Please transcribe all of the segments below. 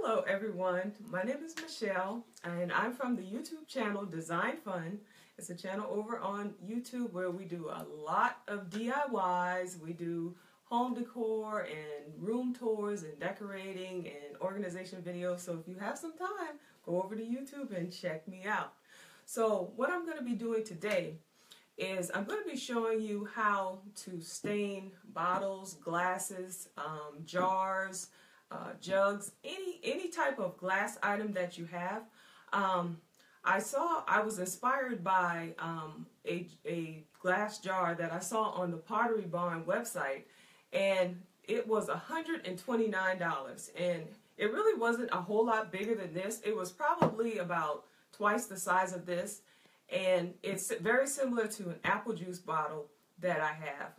Hello everyone, my name is Michelle and I'm from the YouTube channel Design Fun. It's a channel over on YouTube where we do a lot of DIYs. We do home decor and room tours and decorating and organization videos. So if you have some time, go over to YouTube and check me out. So what I'm going to be doing today is I'm going to be showing you how to stain bottles, glasses, jars, jugs, any type of glass item that you have. I was inspired by a glass jar that I saw on the Pottery Barn website, and it was $129, and it really wasn't a whole lot bigger than this. It was probably about twice the size of this, and it's very similar to an apple juice bottle that I have.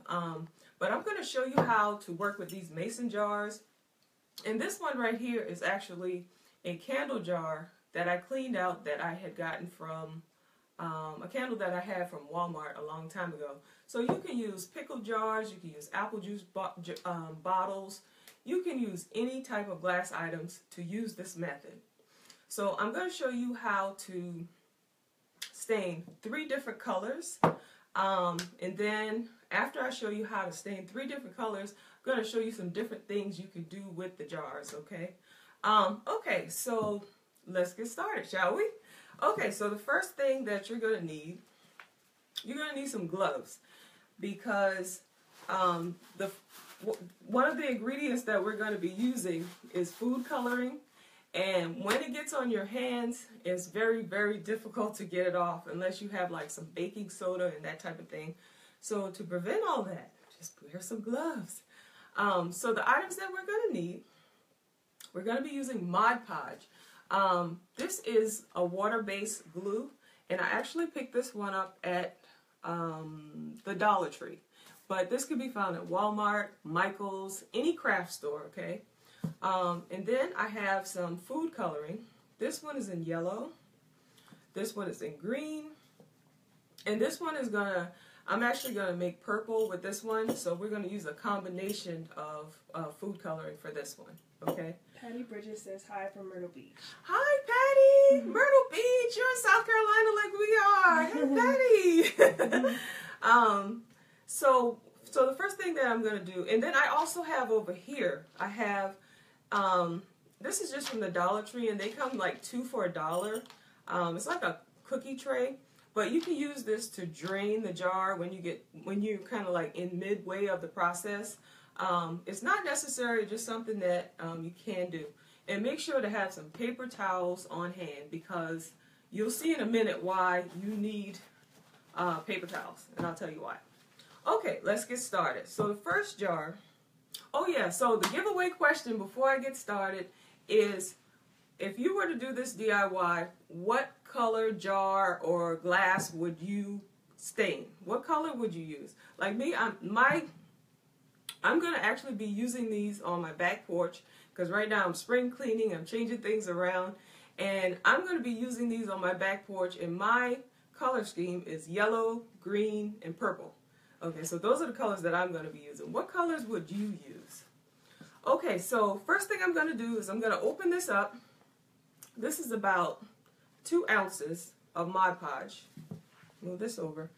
But I'm going to show you how to work with these mason jars. And this one right here is actually a candle jar that I cleaned out that I had gotten from a candle that I had from Walmart a long time ago. So you can use pickle jars, you can use apple juice bottles, you can use any type of glass items to use this method. So I'm going to show you how to stain 3 different colors, and then after I show you how to stain 3 different colors, I'm going to show you some different things you can do with the jars, okay? Okay, so let's get started, shall we? Okay, so the first thing that you're going to need some gloves, because one of the ingredients that we're going to be using is food coloring, and when it gets on your hands, it's very, very difficult to get it off unless you have like some baking soda and that type of thing. So to prevent all that, just wear some gloves. So the items that we're going to need, we're going to be using Mod Podge. This is a water-based glue, and I actually picked this one up at the Dollar Tree. But this can be found at Walmart, Michael's, any craft store, okay? And then I have some food coloring. This one is in yellow. This one is in green. And this one is I'm actually going to make purple with this one. So we're going to use a combination of food coloring for this one, okay? Patty Bridges says hi from Myrtle Beach. Hi, Patty! Myrtle Beach! You're in South Carolina like we are. Hey, Patty! So the first thing that I'm going to do, and then I also have over here, I have, this is just from the Dollar Tree, and they come like 2 for $1. It's like a cookie tray, but you can use this to drain the jar when you're kind of like in midway of the process. It's not necessary, just something that you can do. And make sure to have some paper towels on hand, because you'll see in a minute why you need paper towels, and I'll tell you why. Okay, let's get started. So the first jar, oh yeah, so the giveaway question before I get started is, if you were to do this DIY, what color jar or glass would you stain? What color would you use? Like me, I'm going to actually be using these on my back porch, because right now I'm spring cleaning, I'm changing things around, and I'm going to be using these on my back porch, and my color scheme is yellow, green, and purple. Okay, so those are the colors that I'm going to be using. What colors would you use? Okay, so first thing I'm going to do is I'm going to open this up. This is about 2 ounces of Mod Podge. Move this over.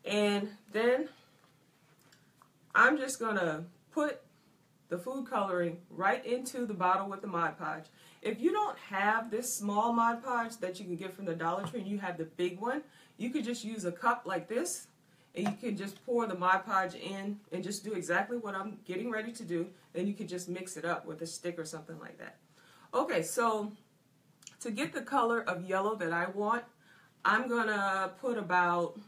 And then I'm just going to put the food coloring right into the bottle with the Mod Podge. If you don't have this small Mod Podge that you can get from the Dollar Tree and you have the big one, you could just use a cup like this, and you can just pour the Mod Podge in and just do exactly what I'm getting ready to do. Then you can just mix it up with a stick or something like that. Okay, so to get the color of yellow that I want, I'm gonna put about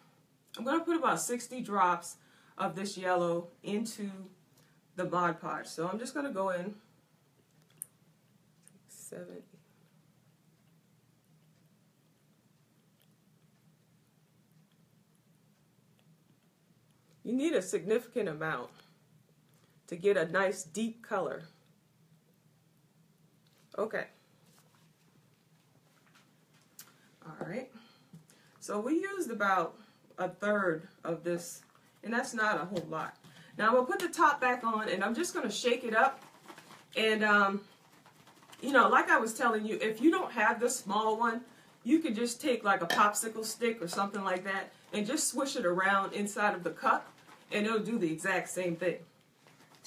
60 drops of this yellow into the Mod Podge. So I'm just gonna go in 7, 8. You need a significant amount to get a nice deep color. Okay. All right. So we used about 1/3 of this, and that's not a whole lot. Now I'm going to put the top back on, and I'm just going to shake it up. And you know, like I was telling you, if you don't have the small one, you can just take like a popsicle stick or something like that and just swish it around inside of the cup and it'll do the exact same thing.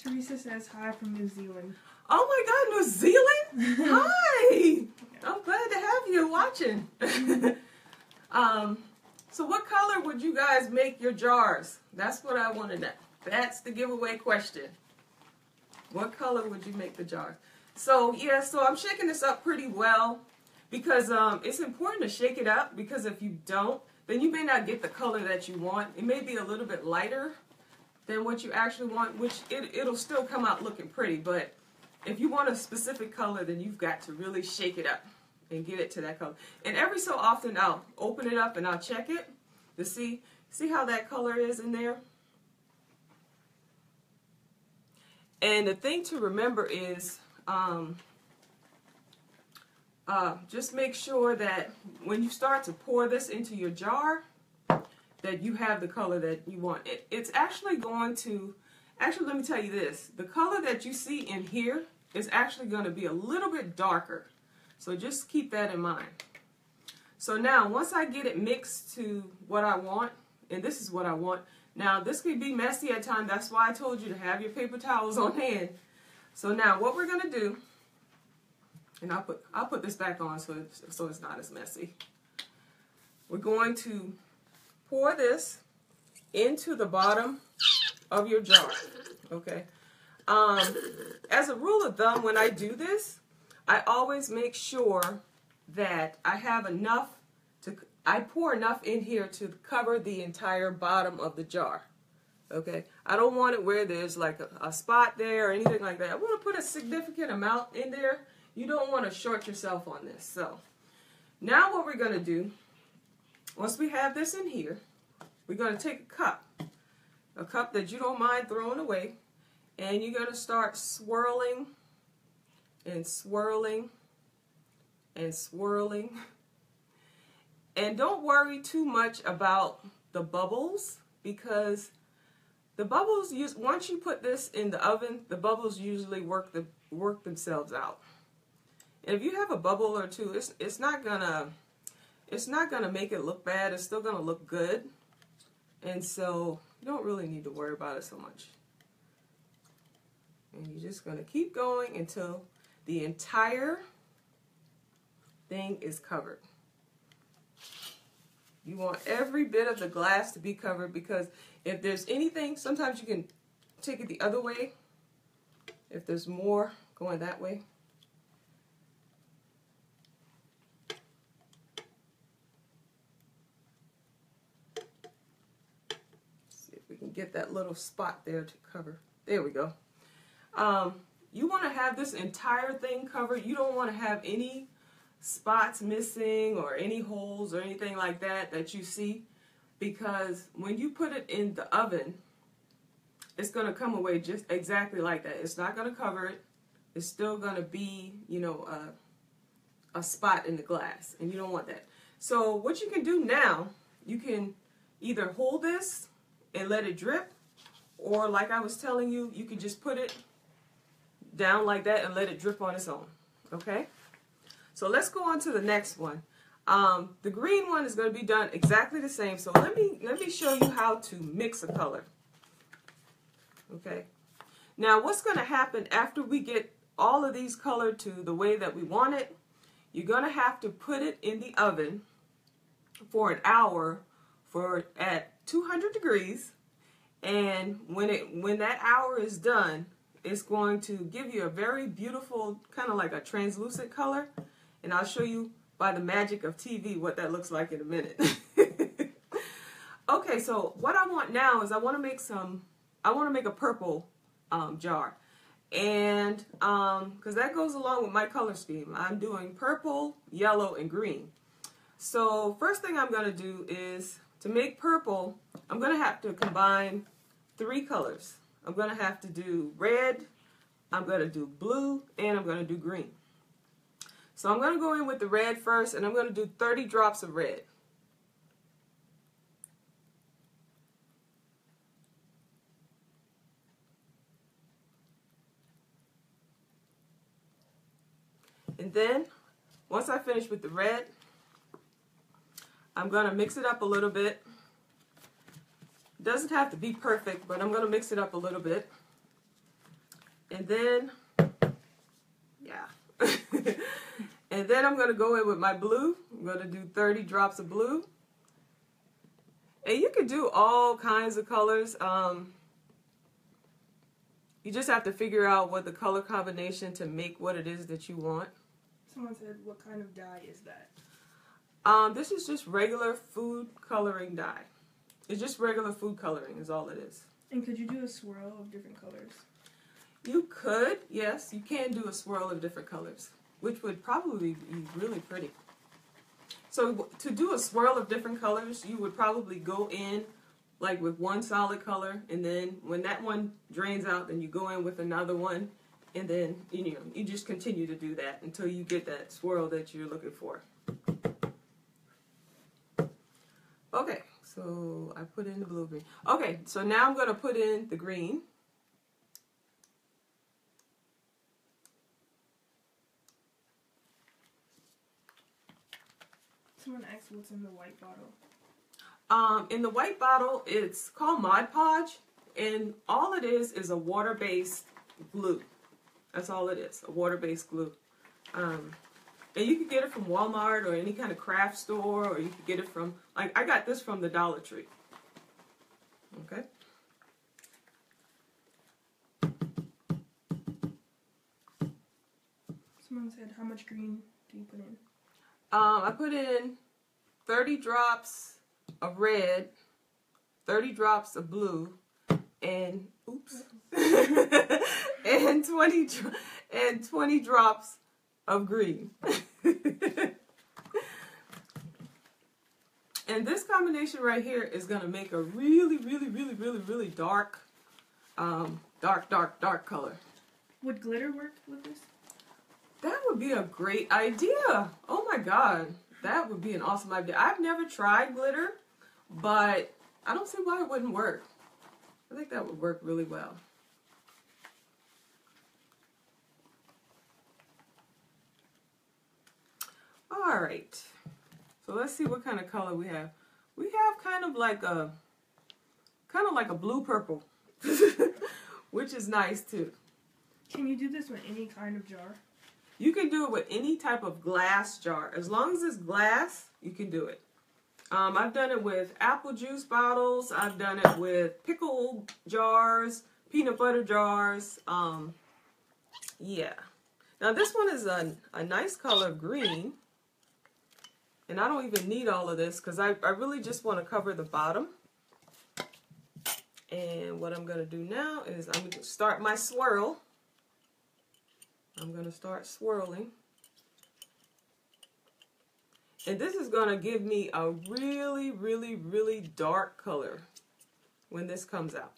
Teresa says hi from New Zealand. Oh my God, New Zealand? Hi! I'm glad to have you watching. So what color would you guys make your jars? That's what I want to know. That's the giveaway question. What color would you make the jars? So yeah, so I'm shaking this up pretty well because it's important to shake it up, because if you don't, then you may not get the color that you want. It may be a little bit lighter than what you actually want, which it'll still come out looking pretty, but if you want a specific color, then you've got to really shake it up and get it to that color. And every so often I'll open it up and I'll check it to see how that color is in there. And the thing to remember is just make sure that when you start to pour this into your jar, that you have the color that you want. It's actually going to, let me tell you this, the color that you see in here is actually going to be a little bit darker. So just keep that in mind. So now, once I get it mixed to what I want, and this is what I want. Now, this could be messy at times. That's why I told you to have your paper towels on hand. So now, what we're going to do, and I'll put this back on so it's not as messy. We're going to pour this into the bottom of your jar. Okay. As a rule of thumb, when I do this, I always make sure that I have enough I pour enough in here to cover the entire bottom of the jar. Okay, I don't want it where there's like a spot there or anything like that. I want to put a significant amount in there. You don't want to short yourself on this. So now what we're going to do, once we have this in here, we're going to take a cup that you don't mind throwing away, and you're going to start swirling and swirling and swirling. And don't worry too much about the bubbles, because the bubbles, once you put this in the oven, the bubbles usually work themselves out. And if you have a bubble or two, it's not gonna make it look bad. It's still gonna look good, and so you don't really need to worry about it so much. And you're just gonna keep going until the entire thing is covered. You want every bit of the glass to be covered, because if there's anything, sometimes you can take it the other way. If there's more going that way. See if we can get that little spot there to cover. There we go. You want to have this entire thing covered. You don't want to have any spots missing or any holes or anything like that you see, because when you put it in the oven, it's going to come away just exactly like that. It's not going to cover it. It's still going to be, you know, a spot in the glass, and you don't want that. So what you can do now, you can either hold this and let it drip, or like I was telling you, you can just put it down like that and let it drip on its own. Okay? So let's go on to the next one. The green one is going to be done exactly the same. So let me show you how to mix a color. Okay. Now what's going to happen after we get all of these colored to the way that we want it? You're going to have to put it in the oven for an hour at 200 degrees. And when that hour is done, it's going to give you a very beautiful, kind of like a translucent color. And I'll show you by the magic of TV what that looks like in a minute. Okay, so what I want now is I want to make a purple jar. And because that goes along with my color scheme. I'm doing purple, yellow, and green. So first thing I'm going to do is, to make purple, I'm going to have to combine 3 colors. I'm going to have to do red, I'm going to do blue, and I'm going to do green. So I'm going to go in with the red first, and I'm going to do 30 drops of red. And then, once I finish with the red, I'm going to mix it up a little bit. It doesn't have to be perfect, but I'm going to mix it up a little bit. And then, yeah. And then I'm going to go in with my blue. I'm going to do 30 drops of blue. And you can do all kinds of colors. You just have to figure out what the color combination to make what it is that you want. Someone said, what kind of dye is that? This is just regular food coloring dye. It's just regular food coloring is all it is. And could you do a swirl of different colors? You could, yes. You can do a swirl of different colors, which would probably be really pretty. So to do a swirl of different colors, you would probably go in like with one solid color, and then when that one drains out, then you go in with another one, and then you just continue to do that until you get that swirl that you're looking for. Okay, so I put in the blue green. Okay, so now I'm going to put in the green. Someone asked what's in the white bottle. In the white bottle, it's called Mod Podge, and all it is a water-based glue. That's all it is, a water-based glue. And you can get it from Walmart or any kind of craft store, or you can get it from, like, I got this from the Dollar Tree. Okay. Someone said, how much green do you put in? I put in 30 drops of red, 30 drops of blue, and oops, and 20 drops of green. And this combination right here is going to make a really, really, really, really, really dark, dark color. Would glitter work with this? That would be a great idea. Oh my God. That would be an awesome idea. I've never tried glitter, but I don't see why it wouldn't work. I think that would work really well. All right. So let's see what kind of color we have. We have kind of like a blue purple, which is nice too. Can you do this with any kind of jar? You can do it with any type of glass jar. As long as it's glass, you can do it. I've done it with apple juice bottles. I've done it with pickle jars, peanut butter jars. Yeah. Now this one is a nice color green. And I don't even need all of this because I really just want to cover the bottom. And what I'm going to do now is I'm going to start my swirl. I'm going to start swirling. And this is going to give me a really, really, really dark color when this comes out.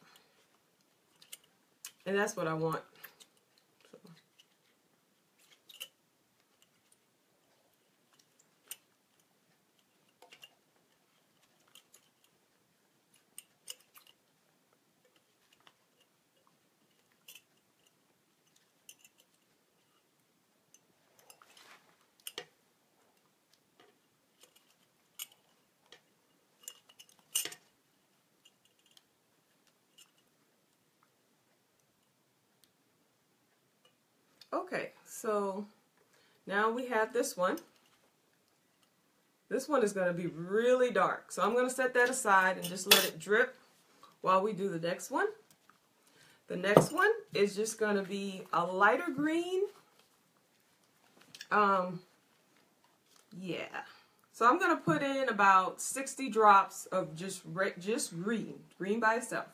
And that's what I want. Okay, so now we have this one. This one is going to be really dark. So I'm going to set that aside and just let it drip while we do the next one. The next one is just going to be a lighter green. Yeah. So I'm going to put in about 60 drops of just green by itself.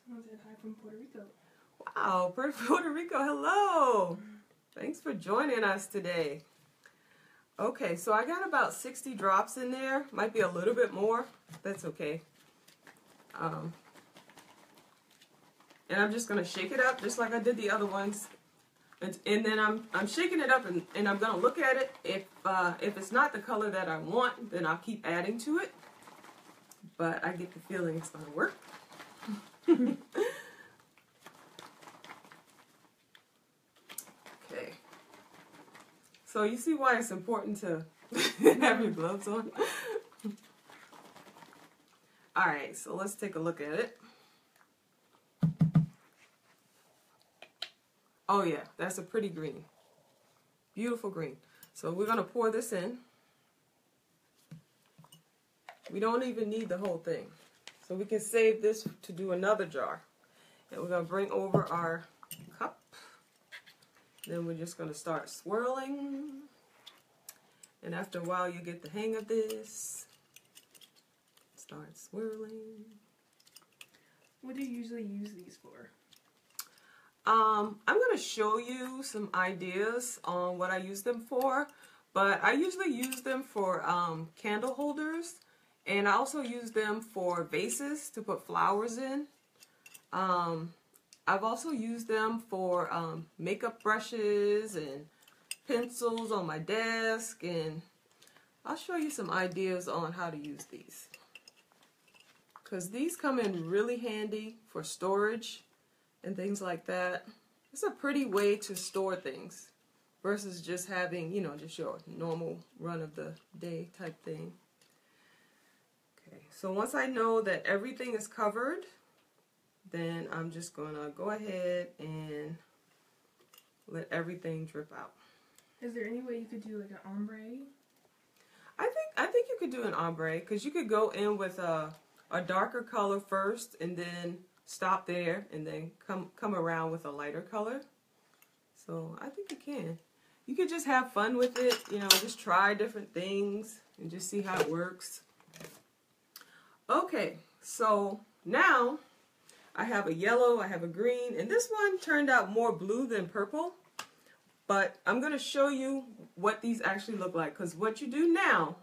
Someone said hi from Puerto Rico. Wow, Puerto Rico, hello. Thanks for joining us today. Okay, so I got about 60 drops in there. Might be a little bit more. That's okay. And I'm just going to shake it up just like I did the other ones And then I'm shaking it up and I'm gonna look at it. If it's not the color that I want, then I'll keep adding to it. But I get the feeling it's gonna work. Okay. So you see why it's important to have your gloves on? Alright, so let's take a look at it. Oh yeah, that's a pretty green. Beautiful green. So we're going to pour this in. We don't even need the whole thing. So we can save this to do another jar. And we're going to bring over our cup. Then we're just going to start swirling. And after a while you get the hang of this. Start swirling. What do you usually use these for? I'm going to show you some ideas on what I use them for, but I usually use them for candle holders, and I also use them for vases to put flowers in. I've also used them for makeup brushes and pencils on my desk, and I'll show you some ideas on how to use these, because these come in really handy for storage and things like that. It's a pretty way to store things versus just having, you know, just your normal run of the day type thing. Okay, so once I know that everything is covered, then I'm just gonna go ahead and let everything drip out. Is there any way you could do like an ombre? I think you could do an ombre, because you could go in with a darker color first and then stop there and then come around with a lighter color. So I think you can. You could just have fun with it, you know, just try different things and just see how it works. Okay, so now I have a yellow, I have a green, and this one turned out more blue than purple. But I'm going to show you what these actually look like, because what you do now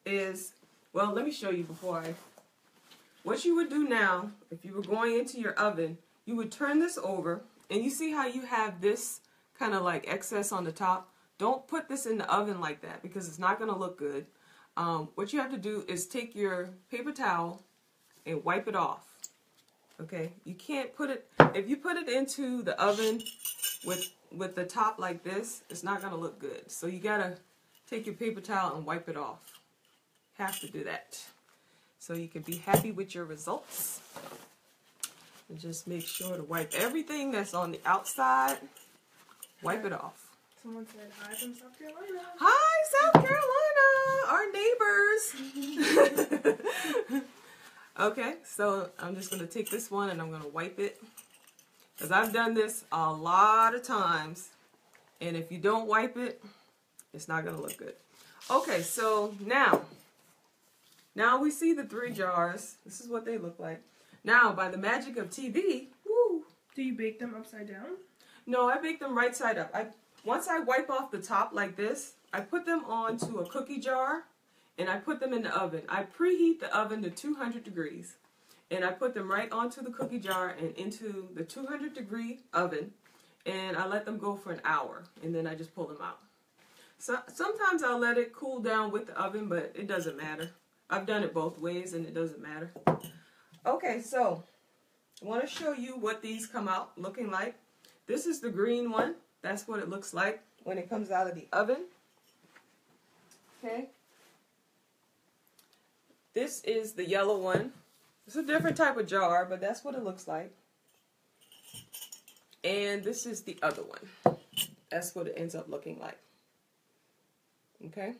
is, well, let me show you before what you would do now, if you were going into your oven, you would turn this over, and you see how you have this kind of like excess on the top? Don't put this in the oven like that, because it's not going to look good. What you have to do is take your paper towel and wipe it off. Okay, you can't put it, if you put it into the oven with the top like this, it's not going to look good. So you got to take your paper towel and wipe it off. Have to do that, so you can be happy with your results. And just make sure to wipe everything that's on the outside. Wipe it off. Someone said hi from South Carolina. Hi, South Carolina, our neighbors. Okay, so I'm just going to take this one and I'm going to wipe it, because I've done this a lot of times, and if you don't wipe it, it's not going to look good. Okay, so now we see the 3 jars. This is what they look like. Now, by the magic of TV, woo. Do you bake them upside down? No, I bake them right side up. Once I wipe off the top like this, I put them onto a cookie jar, and I put them in the oven. I preheat the oven to 200 degrees, and I put them right onto the cookie jar and into the 200-degree oven, and I let them go for an hour, and then I just pull them out. So sometimes I'll let it cool down with the oven, but it doesn't matter. I've done it both ways, and it doesn't matter. Okay, so I want to show you what these come out looking like. This is the green one. That's what it looks like when it comes out of the oven. Okay. This is the yellow one. It's a different type of jar, but that's what it looks like. And this is the other one. That's what it ends up looking like. Okay.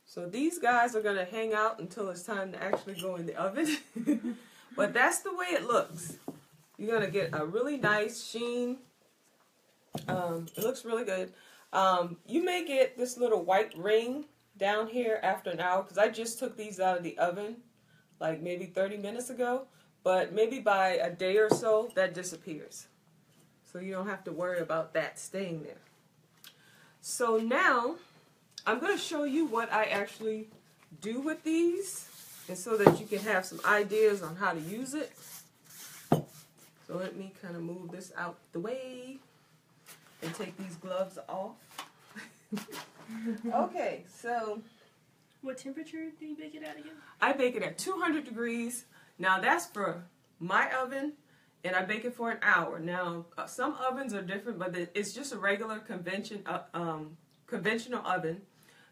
So these guys are going to hang out until it's time to actually go in the oven. But that's the way it looks. You're going to get a really nice sheen. It looks really good. You may get this little white ring down here after an hour, because I just took these out of the oven like maybe 30 minutes ago. But maybe by a day or so, that disappears. So you don't have to worry about that staying there. So now I'm going to show you what I actually do with these, and so that you can have some ideas on how to use it. So let me kind of move this out the way. can take these gloves off. Okay, so What temperature do you bake it at again? I bake it at 200 degrees. Now that's for my oven, and I bake it for an hour. Now some ovens are different, but it's just a regular conventional oven.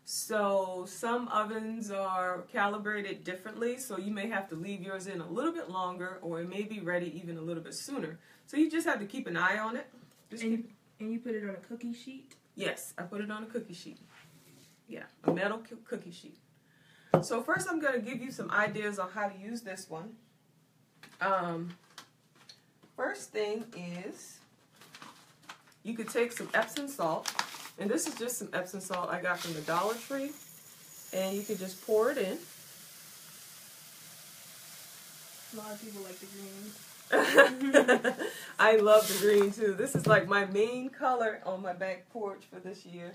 So some ovens are calibrated differently, so you may have to leave yours in a little bit longer, or it may be ready even a little bit sooner. So you just have to keep an eye on it. And you put it on a cookie sheet? Yes, I put it on a cookie sheet. Yeah, a metal cookie sheet. So first I'm going to give you some ideas on how to use this one. First thing is you could take some Epsom salt, and this is just some Epsom salt I got from the Dollar Tree, and you could just pour it in. A lot of people like the green. I love the green too. This is like my main color on my back porch for this year.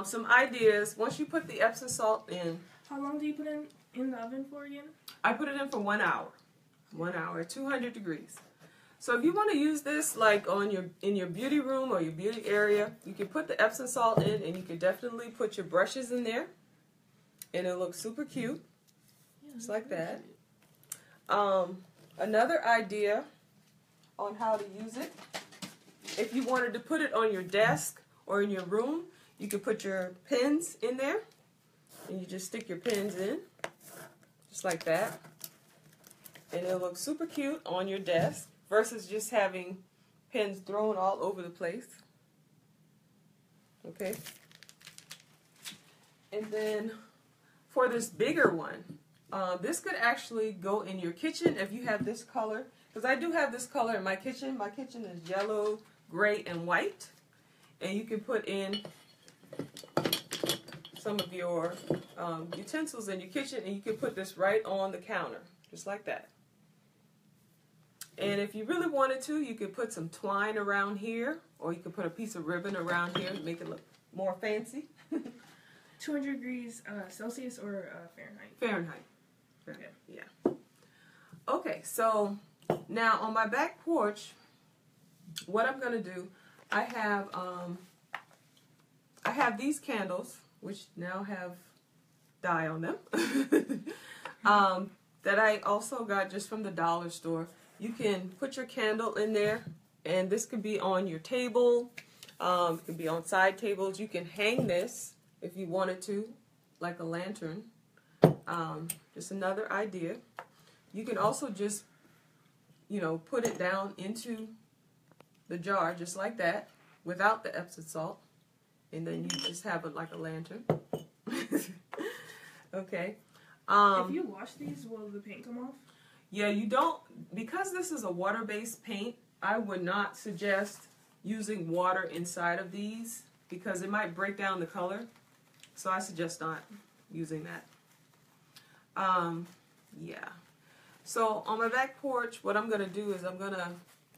Some ideas. Once you put the Epsom salt in. How long do you put it in the oven for again? I put it in for 1 hour. 1 hour at 200 degrees. So if you want to use this like in your beauty room or your beauty area, you can put the Epsom salt in, and you can definitely put your brushes in there, and it'll look super cute. Yeah, just like that. Another idea on how to use it, if you wanted to put it on your desk or in your room, you could put your pins in there, and you just stick your pins in, just like that, and it'll look super cute on your desk versus just having pins thrown all over the place. Okay. And then for this bigger one, this could actually go in your kitchen if you have this color. Because I do have this color in my kitchen. My kitchen is yellow, gray, and white. And you can put in some of your utensils in your kitchen, and you can put this right on the counter, just like that. And if you really wanted to, you could put some twine around here, or you could put a piece of ribbon around here to make it look more fancy. 200 degrees Celsius or Fahrenheit? Fahrenheit. Okay. Yeah. Okay, so now on my back porch, what I'm going to do, I have these candles, which now have dye on them, that I also got just from the dollar store. You can put your candle in there, and this could be on your table. It could be on side tables. You can hang this if you wanted to, like a lantern. Just another idea. You can also just, put it down into the jar just like that without the Epsom salt, and then you just have it like a lantern. Okay. If you wash these, will the paint come off? Yeah, you don't, because this is a water-based paint, I would not suggest using water inside of these because it might break down the color. So I suggest not using that. Yeah. So on my back porch, what I'm going to do is I'm going to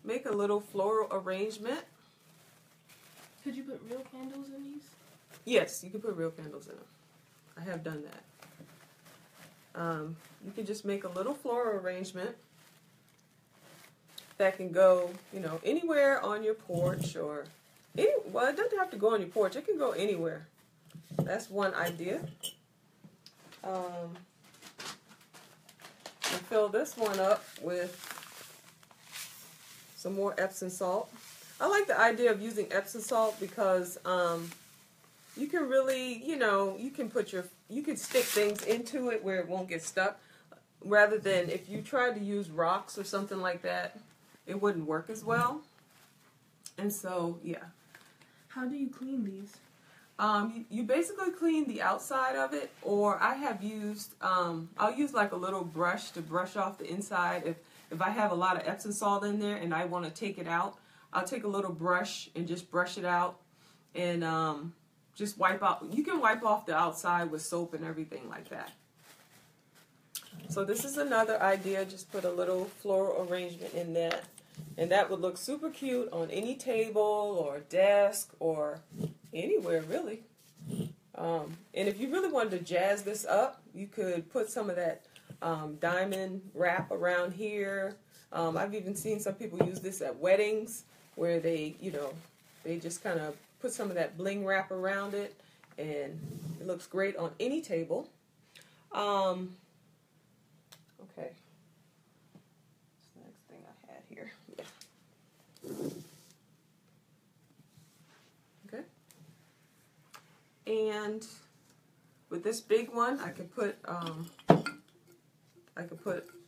make a little floral arrangement. Could you put real candles in these? Yes, you can put real candles in them. I have done that. You can just make a little floral arrangement that can go, anywhere on your porch or well, it doesn't have to go on your porch. It can go anywhere. That's one idea. And fill this one up with some more Epsom salt. I like the idea of using Epsom salt because you can really, you can stick things into it where it won't get stuck. Rather than if you tried to use rocks or something like that, it wouldn't work as well. And so, yeah. How do you clean these? You basically clean the outside of it, or I have used, I'll use like a little brush to brush off the inside. If I have a lot of Epsom salt in there and I want to take it out, I'll take a little brush and just brush it out and just wipe out. You can wipe off the outside with soap and everything like that. So this is another idea. Just put a little floral arrangement in that. And that would look super cute on any table or desk or anywhere, really. And if you really wanted to jazz this up, you could put some of that diamond wrap around here. I've even seen some people use this at weddings where they, They just kind of put some of that bling wrap around it, and it looks great on any table. Okay. That's the next thing I had here. Yeah. Okay. And with this big one, I could put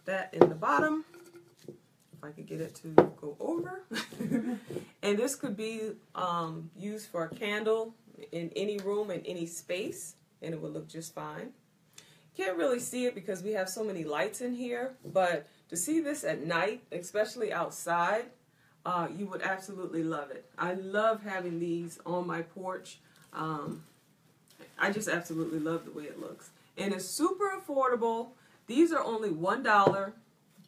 that in the bottom. If I could get it to go over. And this could be used for a candle in any room, in any space, and it would look just fine. Can't really see it because we have so many lights in here, but to see this at night, especially outside, you would absolutely love it. I love having these on my porch. I just absolutely love the way it looks. And it's super affordable. These are only $1.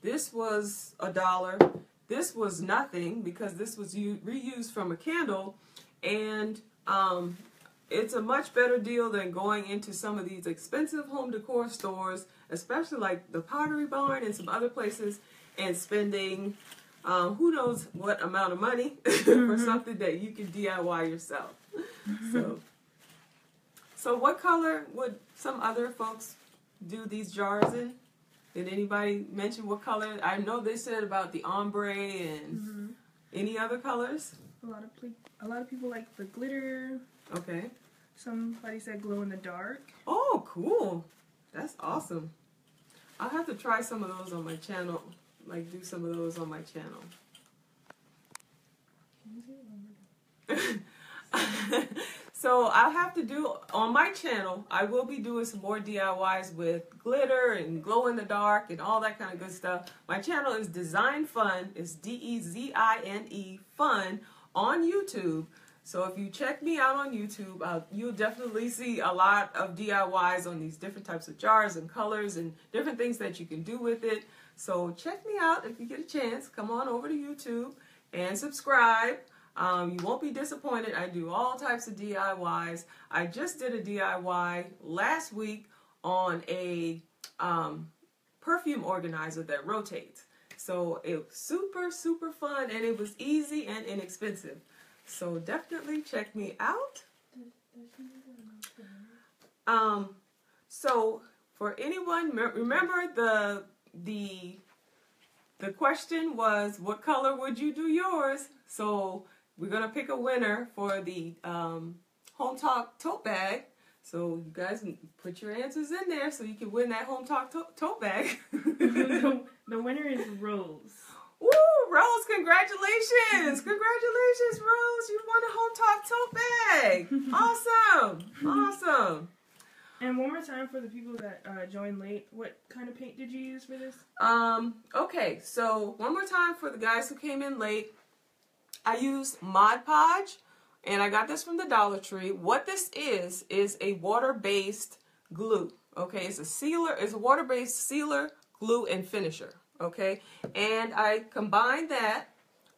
This was $1. This was nothing because this was reused from a candle. And it's a much better deal than going into some of these expensive home decor stores, especially like the Pottery Barn and some other places, and spending who knows what amount of money for something that you can DIY yourself. So what color would some other folks do these jars in? Did anybody mention what color? I know they said about the ombre and any other colors. A lot of people like the glitter. Okay. Somebody said glow in the dark. Oh, cool. That's awesome. I'll have to try some of those on my channel. Like do some of those on my channel. So I'll have to do, on my channel, I will be doing some more DIYs with glitter and glow in the dark and all that kind of good stuff. My channel is Design Fun. It's D-E-Z-I-N-E Fun on YouTube. So if you check me out on YouTube, you'll definitely see a lot of DIYs on these different types of jars and colors and different things that you can do with it. So check me out if you get a chance. Come on over to YouTube and subscribe. You won't be disappointed. I do all types of DIYs. I just did a DIY last week on a perfume organizer that rotates. So it was super, super fun, and it was easy and inexpensive. So definitely check me out. So for anyone, remember the question was, what color would you do yours? So we're going to pick a winner for the Hometalk tote bag. So you guys put your answers in there so you can win that Hometalk tote bag. The winner is Rose. Woo! Rose, congratulations! Congratulations, Rose! You won a Hometalk tote bag! Awesome! Awesome! And one more time for the people that joined late, what kind of paint did you use for this? Okay, so one more time for the guys who came in late. I used Mod Podge, and I got this from the Dollar Tree. What this is a water-based glue. Okay, it's a sealer, it's a water-based sealer, glue, and finisher. Okay, and I combined that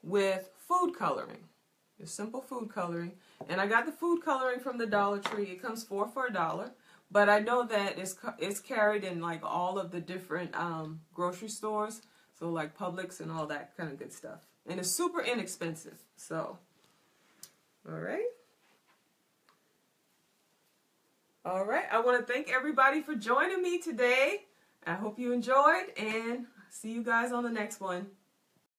with food coloring, just simple food coloring. And I got the food coloring from the Dollar Tree. It comes 4 for $1, but I know that it's carried in like all of the different grocery stores, so like Publix and all that kind of good stuff. And it's super inexpensive. So, all right. All right. I want to thank everybody for joining me today. I hope you enjoyed, and see you guys on the next one.